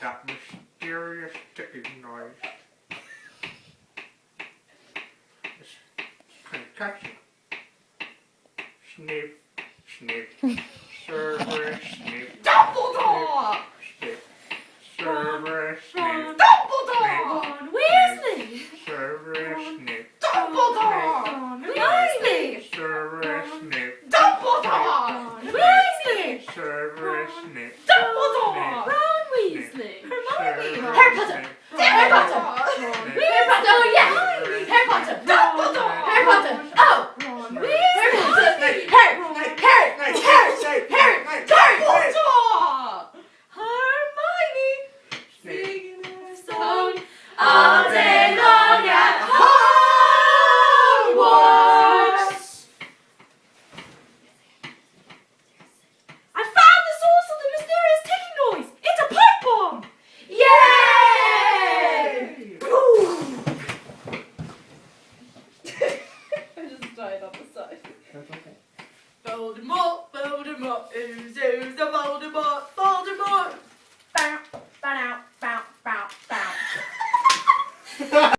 that mysterious ticking noise. It's kind of catchy. Snip, snip, Cerberus, snip. Dumbledore! Snip, Cerberus, snip. Dumbledore! Ron Weasley! Cerberus, snip. Dumbledore! Ron Weasley! Cerberus, snip. Dumbledore! Ron Weasley! Cerberus, snip. Dumbledore! Ron Weasley! Hermione. Harry Potter! Harry Potter! Ron Harry Potter! Oh yeah! Harry Potter! Dumbledore! Harry Potter! Oh! Ron Harry Weasley! Potter! Harry! Dumbledore! Hermione! Singing a song all day long at Hogwarts! I found the source of the mysterious ticking noise! It's a pipe bomb! Yay! I just died on the side. That's okay. Voldemort, Voldemort, ooze, ooze, the Voldemort.